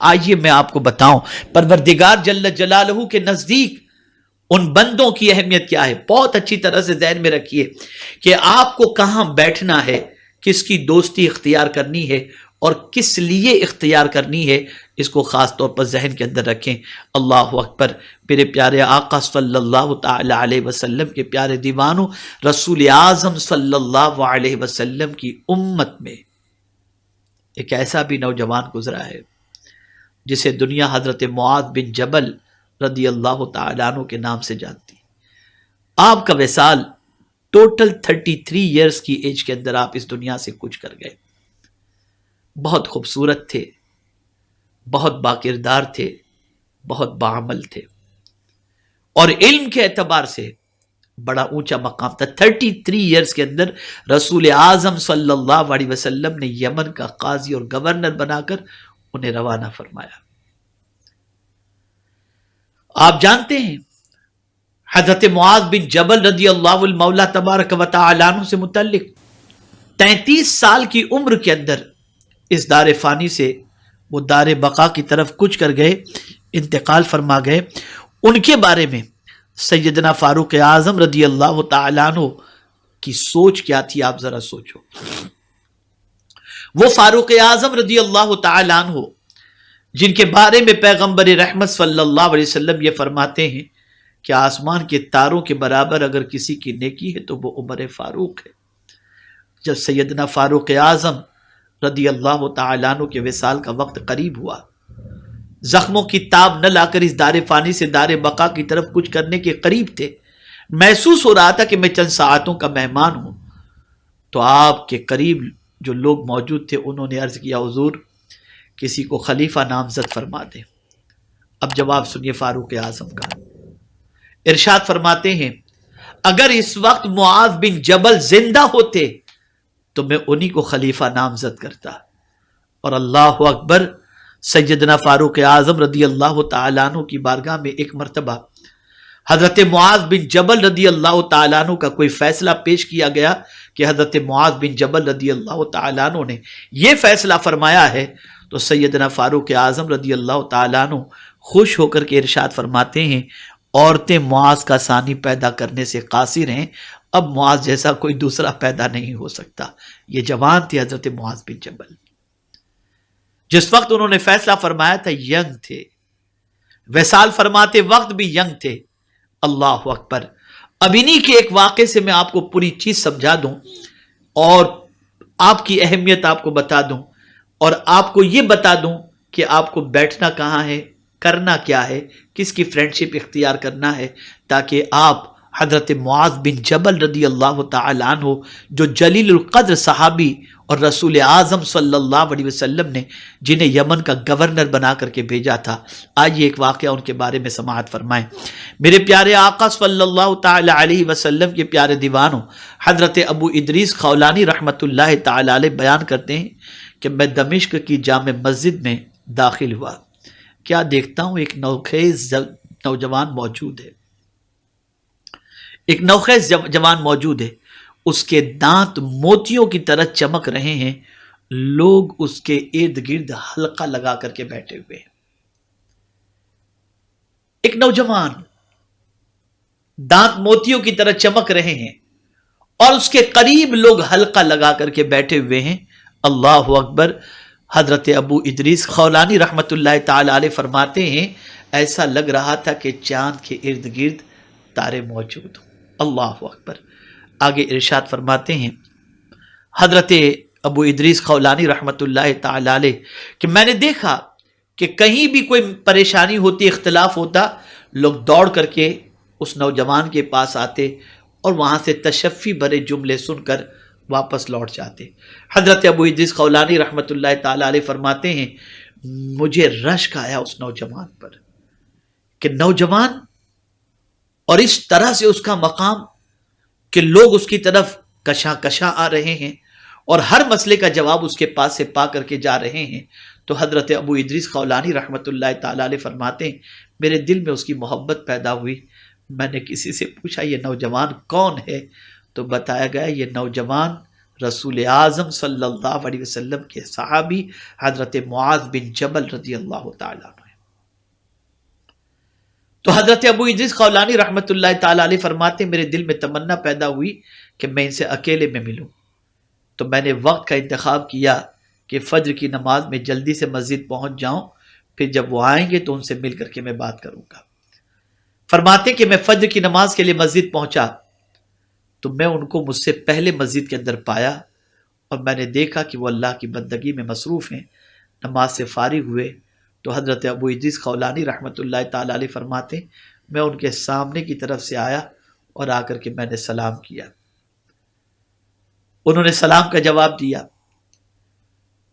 آئیے میں آپ کو بتاؤں پروردگار جل جلالہ کے نزدیک ان بندوں کی اہمیت کیا ہے. بہت اچھی طرح سے ذہن میں رکھیے کہ آپ کو کہاں بیٹھنا ہے، کس کی دوستی اختیار کرنی ہے اور کس لیے اختیار کرنی ہے، اس کو خاص طور پر ذہن کے اندر رکھیں. اللہ اکبر. میرے پیارے آقا صلی اللہ تعالی علیہ وسلم کے پیارے دیوانوں، رسول اعظم صلی اللہ علیہ وسلم کی امت میں ایک ایسا بھی نوجوان گزرا ہے جسے دنیا حضرت معاذ بن جبل رضی اللہ تعالیٰ عنہ کے نام سے جانتی. آپ کا وصال ٹوٹل 33 ایئرز کی ایج کے اندر آپ اس دنیا سے کچھ کر گئے. بہت خوبصورت تھے، بہت باکردار تھے، بہت باعمل تھے، اور علم کے اعتبار سے بڑا اونچا مقام تھا. 33 ایئرز کے اندر رسول اعظم صلی اللہ علیہ وسلم نے یمن کا قاضی اور گورنر بنا کر انہیں روانہ فرمایا. آپ جانتے ہیں حضرت معاذ بن جبل رضی اللہ المولا تبارک و تعالی عنہ سے متعلق 33 سال کی عمر کے اندر اس دار فانی سے وہ دار بقا کی طرف کچھ کر گئے، انتقال فرما گئے. ان کے بارے میں سیدنا فاروق اعظم رضی اللہ تعالی عنہ کی سوچ کیا تھی، آپ ذرا سوچو. وہ فاروق اعظم رضی اللہ تعالی عنہ جن کے بارے میں پیغمبر رحمت صلی اللہ علیہ وسلم یہ فرماتے ہیں کہ آسمان کے تاروں کے برابر اگر کسی کی نیکی ہے تو وہ عمر فاروق ہے. جب سیدنا فاروق اعظم رضی اللہ تعالیٰ عنہ کے وصال کا وقت قریب ہوا، زخموں کی تاب نہ لا کر اس دار فانی سے دار بقا کی طرف کچھ کرنے کے قریب تھے، محسوس ہو رہا تھا کہ میں چند ساعتوں کا مہمان ہوں. تو آپ کے قریب جو لوگ موجود تھے انہوں نے عرض کیا، حضور کسی کو خلیفہ نامزد فرما دیں. اب جواب سنیے فاروق اعظم کا. ارشاد فرماتے ہیں اگر اس وقت معاذ بن جبل زندہ ہوتے تو میں انہی کو خلیفہ نامزد کرتا. اور اللہ اکبر، سیدنا فاروق اعظم رضی اللہ تعالیٰ عنہ کی بارگاہ میں ایک مرتبہ حضرت معاذ بن جبل رضی اللہ تعالیٰ عنہ کا کوئی فیصلہ پیش کیا گیا کہ حضرت معاذ بن جبل رضی اللہ تعالیٰ عنہ نے یہ فیصلہ فرمایا ہے. تو سیدنا فاروق اعظم رضی اللہ تعالیٰ عنہ خوش ہو کر کے ارشاد فرماتے ہیں عورتیں معاذ کا ثانی پیدا کرنے سے قاصر ہیں، اب معاذ جیسا کوئی دوسرا پیدا نہیں ہو سکتا. یہ جوان تھے حضرت معاذ بن جبل، جس وقت انہوں نے فیصلہ فرمایا تھا ینگ تھے، وصال فرماتے وقت بھی ینگ تھے. اللہ اکبر. اب انہی کے ایک واقعے سے میں آپ کو پوری چیز سمجھا دوں اور آپ کی اہمیت آپ کو بتا دوں اور آپ کو یہ بتا دوں کہ آپ کو بیٹھنا کہاں ہے، کرنا کیا ہے، کس کی فرینڈشپ اختیار کرنا ہے، تاکہ آپ حضرت معاذ بن جبل رضی اللہ تعالی عنہ جو جلیل القدر صحابی اور رسول اعظم صلی اللہ علیہ وسلم نے جنہیں یمن کا گورنر بنا کر کے بھیجا تھا، آئیے ایک واقعہ ان کے بارے میں سماعت فرمائیں. میرے پیارے آقا صلی اللہ تعالی علیہ وسلم کے پیارے دیوانوں، حضرت ابو ادریس خولانی رحمت اللہ تعالی علیہ بیان کرتے ہیں کہ میں دمشق کی جامع مسجد میں داخل ہوا، کیا دیکھتا ہوں ایک نوخیز نوجوان موجود ہے، ایک نوخیز جوان موجود ہے، اس کے دانت موتیوں کی طرح چمک رہے ہیں، لوگ اس کے ارد گرد حلقہ لگا کر کے بیٹھے ہوئے ہیں. ایک نوجوان دانت موتیوں کی طرح چمک رہے ہیں اور اس کے قریب لوگ حلقہ لگا کر کے بیٹھے ہوئے ہیں. اللہ اکبر. حضرت ابو ادریس خولانی رحمت اللہ تعالی علیہ فرماتے ہیں ایسا لگ رہا تھا کہ چاند کے ارد گرد تارے موجود ہوں. اللہ اکبر. آگے ارشاد فرماتے ہیں حضرت ابو ادریس خولانی رحمت اللہ تعالی علیہ کہ میں نے دیکھا کہ کہیں بھی کوئی پریشانی ہوتی، اختلاف ہوتا، لوگ دوڑ کر کے اس نوجوان کے پاس آتے اور وہاں سے تشفی بھرے جملے سن کر واپس لوٹ جاتے. حضرت ابو ادریس خولانی رحمت اللہ تعالی علیہ فرماتے ہیں مجھے رشک آیا اس نوجوان پر کہ نوجوان اور اس طرح سے اس کا مقام کہ لوگ اس کی طرف کشاں کشاں آ رہے ہیں اور ہر مسئلے کا جواب اس کے پاس سے پا کر کے جا رہے ہیں. تو حضرت ابو ادریس خولانی رحمت اللہ تعالی علیہ فرماتے ہیں میرے دل میں اس کی محبت پیدا ہوئی. میں نے کسی سے پوچھا یہ نوجوان کون ہے؟ تو بتایا گیا یہ نوجوان رسول اعظم صلی اللہ علیہ وسلم کے صحابی حضرت معاذ بن جبل رضی اللہ تعالیٰ عنہ. تو حضرت ابو ادریس خولانی رحمۃ اللہ تعالی علیہ فرماتے میرے دل میں تمنا پیدا ہوئی کہ میں ان سے اکیلے میں ملوں. تو میں نے وقت کا انتخاب کیا کہ فجر کی نماز میں جلدی سے مسجد پہنچ جاؤں، پھر جب وہ آئیں گے تو ان سے مل کر کے میں بات کروں گا. فرماتے کہ میں فجر کی نماز کے لیے مسجد پہنچا تو میں ان کو مجھ سے پہلے مسجد کے اندر پایا اور میں نے دیکھا کہ وہ اللہ کی بندگی میں مصروف ہیں. نماز سے فارغ ہوئے تو حضرت ابو ادریس خولانی رحمۃ اللہ تعالی علیہ فرماتے میں ان کے سامنے کی طرف سے آیا اور آ کر کے میں نے سلام کیا. انہوں نے سلام کا جواب دیا.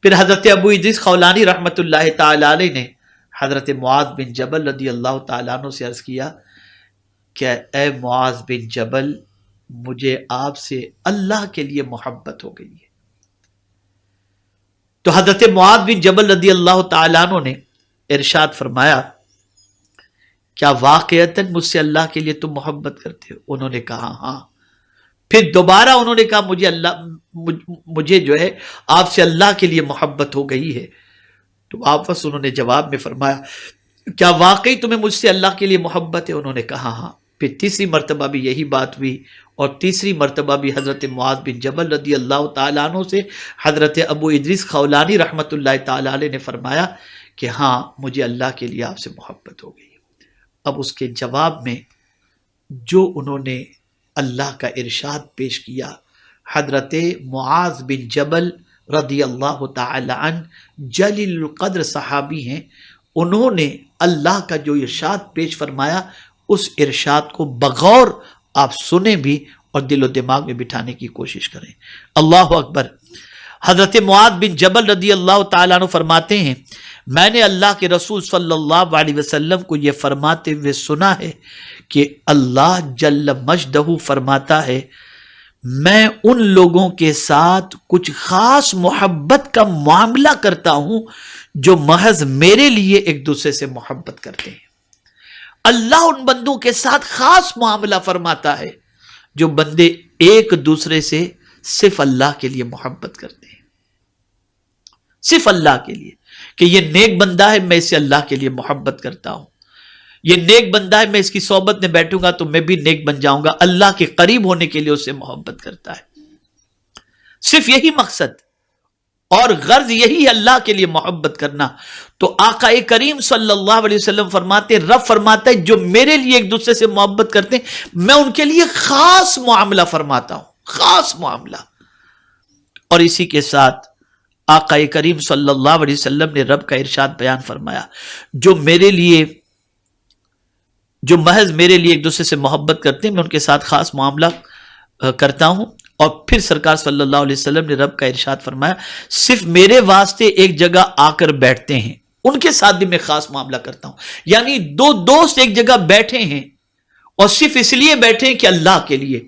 پھر حضرت ابو ادریس خولانی رحمۃ اللہ تعالی علیہ نے حضرت معاذ بن جبل رضی اللہ تعالیٰ عنہ سے عرض کیا کہ اے معاذ بن جبل، مجھے آپ سے اللہ کے لیے محبت ہو گئی ہے. تو حضرت معاذ بن جبل رضی اللہ تعالیٰ عنہ نے ارشاد فرمایا کیا واقعتاً مجھ سے اللہ کے لیے تم محبت کرتے ہو؟ انہوں نے کہا ہاں. پھر دوبارہ انہوں نے کہا مجھے جو ہے آپ سے اللہ کے لیے محبت ہو گئی ہے. تو واپس انہوں نے جواب میں فرمایا کیا واقعی تمہیں مجھ سے اللہ کے لیے محبت ہے؟ انہوں نے کہا ہاں. پھر تیسری مرتبہ بھی یہی بات ہوئی اور تیسری مرتبہ بھی حضرت معاذ بن جبل رضی اللہ تعالیٰ عنہ سے حضرت ابو ادریس خولانی رحمۃ اللہ تعالیٰ علیہ نے فرمایا کہ ہاں مجھے اللہ کے لیے آپ سے محبت ہو گئی. اب اس کے جواب میں جو انہوں نے اللہ کا ارشاد پیش کیا، حضرت معاذ بن جبل رضی اللہ تعالی عنہ جلیل القدر صحابی ہیں، انہوں نے اللہ کا جو ارشاد پیش فرمایا اس ارشاد کو بغور آپ سنیں بھی اور دل و دماغ میں بٹھانے کی کوشش کریں. اللہ اکبر. حضرت معاذ بن جبل رضی اللہ تعالیٰ عنہ فرماتے ہیں میں نے اللہ کے رسول صلی اللہ علیہ وسلم کو یہ فرماتے ہوئے سنا ہے کہ اللہ جل مجدہ فرماتا ہے میں ان لوگوں کے ساتھ کچھ خاص محبت کا معاملہ کرتا ہوں جو محض میرے لیے ایک دوسرے سے محبت کرتے ہیں. اللہ ان بندوں کے ساتھ خاص معاملہ فرماتا ہے جو بندے ایک دوسرے سے صرف اللہ کے لیے محبت کرتے ہیں، صرف اللہ کے لیے، کہ یہ نیک بندہ ہے میں اسے اللہ کے لیے محبت کرتا ہوں، یہ نیک بندہ ہے میں اس کی صحبت میں بیٹھوں گا تو میں بھی نیک بن جاؤں گا، اللہ کے قریب ہونے کے لیے اسے محبت کرتا ہے. صرف یہی مقصد اور غرض یہی ہے اللہ کے لیے محبت کرنا. تو آقا کریم صلی اللہ علیہ وسلم فرماتے رب فرماتا ہے جو میرے لیے ایک دوسرے سے محبت کرتے ہیں میں ان کے لیے خاص معاملہ فرماتا ہوں، خاص معاملہ. اور اسی کے ساتھ آقا کریم صلی اللہ علیہ وسلم نے رب کا ارشاد بیان فرمایا جو محض میرے لیے ایک دوسرے سے محبت کرتے ہیں میں ان کے ساتھ خاص معاملہ کرتا ہوں. اور پھر سرکار صلی اللہ علیہ وسلم نے رب کا ارشاد فرمایا صرف میرے واسطے ایک جگہ آ کر بیٹھتے ہیں ان کے ساتھ بھی میں خاص معاملہ کرتا ہوں. یعنی دو دوست ایک جگہ بیٹھے ہیں اور صرف اس لیے بیٹھے ہیں کہ اللہ کے لیے،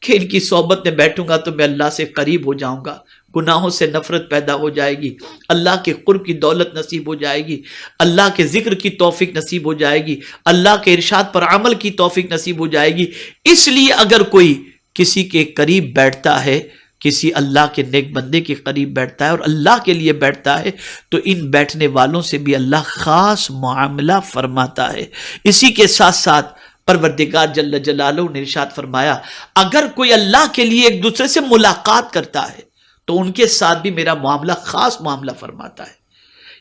کہ ان کی صحبت میں بیٹھوں گا تو میں اللہ سے قریب ہو جاؤں گا، گناہوں سے نفرت پیدا ہو جائے گی، اللہ کے قرب کی دولت نصیب ہو جائے گی، اللہ کے ذکر کی توفیق نصیب ہو جائے گی، اللہ کے ارشاد پر عمل کی توفیق نصیب ہو جائے گی. اس لیے اگر کوئی کسی کے قریب بیٹھتا ہے، کسی اللہ کے نیک بندے کے قریب بیٹھتا ہے اور اللہ کے لیے بیٹھتا ہے تو ان بیٹھنے والوں سے بھی اللہ خاص معاملہ فرماتا ہے. اسی کے ساتھ ساتھ پروردگار جل جلالہ نے ارشاد فرمایا اگر کوئی اللہ کے لیے ایک دوسرے سے ملاقات کرتا ہے تو ان کے ساتھ بھی میرا معاملہ خاص معاملہ فرماتا ہے.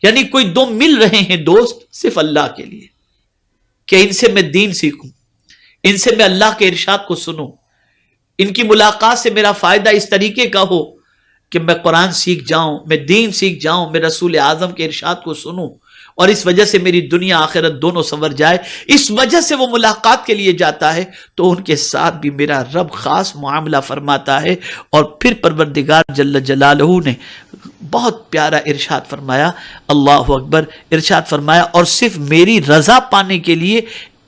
یعنی کوئی دو مل رہے ہیں دوست صرف اللہ کے لیے کہ ان سے میں دین سیکھوں، ان سے میں اللہ کے ارشاد کو سنوں، ان کی ملاقات سے میرا فائدہ اس طریقے کا ہو کہ میں قرآن سیکھ جاؤں، میں دین سیکھ جاؤں، میں رسول اعظم کے ارشاد کو سنوں اور اس وجہ سے میری دنیا آخرت دونوں سنور جائے. اس وجہ سے وہ ملاقات کے لیے جاتا ہے تو ان کے ساتھ بھی میرا رب خاص معاملہ فرماتا ہے. اور پھر پروردگار جل جلالہ نے بہت پیارا ارشاد فرمایا، اللہ اکبر، ارشاد فرمایا اور صرف میری رضا پانے کے لیے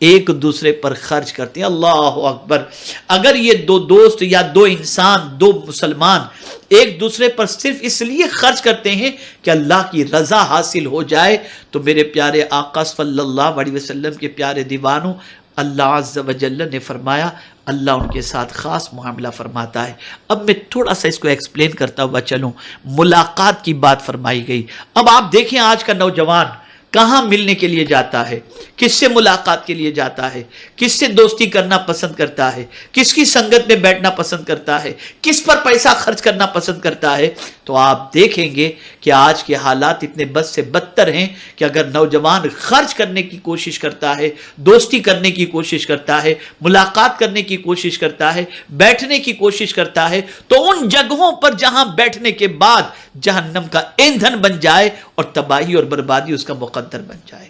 ایک دوسرے پر خرچ کرتے ہیں. اللہ اکبر. اگر یہ دو دوست یا دو انسان، دو مسلمان ایک دوسرے پر صرف اس لیے خرچ کرتے ہیں کہ اللہ کی رضا حاصل ہو جائے تو میرے پیارے آقا صلی اللہ علیہ وسلم کے پیارے دیوانوں، اللہ عز و جل نے فرمایا اللہ ان کے ساتھ خاص معاملہ فرماتا ہے۔ اب میں تھوڑا سا اس کو ایکسپلین کرتا ہوا چلوں۔ ملاقات کی بات فرمائی گئی۔ اب آپ دیکھیں آج کا نوجوان کہاں ملنے کے لیے جاتا ہے، کس سے ملاقات کے لیے جاتا ہے، کس سے دوستی کرنا پسند کرتا ہے، کس کی سنگت میں بیٹھنا پسند کرتا ہے، کس پر پیسہ خرچ کرنا پسند کرتا ہے۔ تو آپ دیکھیں گے کہ آج کے حالات اتنے بد سے بدتر ہیں کہ اگر نوجوان خرچ کرنے کی کوشش کرتا ہے، دوستی کرنے کی کوشش کرتا ہے، ملاقات کرنے کی کوشش کرتا ہے، بیٹھنے کی کوشش کرتا ہے، تو ان جگہوں پر جہاں بیٹھنے کے بعد جہنم کا ایندھن بن جائے اور تباہی اور بربادی اس کا مقدر بن جائے۔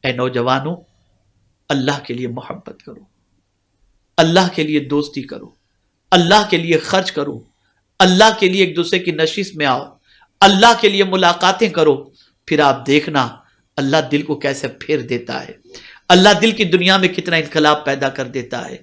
اے نوجوانوں، اللہ کے لیے محبت کرو، اللہ کے لیے دوستی کرو، اللہ کے لیے خرچ کرو، اللہ کے لیے ایک دوسرے کی نشست میں آؤ، اللہ کے لیے ملاقاتیں کرو، پھر آپ دیکھنا اللہ دل کو کیسے پھیر دیتا ہے، اللہ دل کی دنیا میں کتنا انقلاب پیدا کر دیتا ہے۔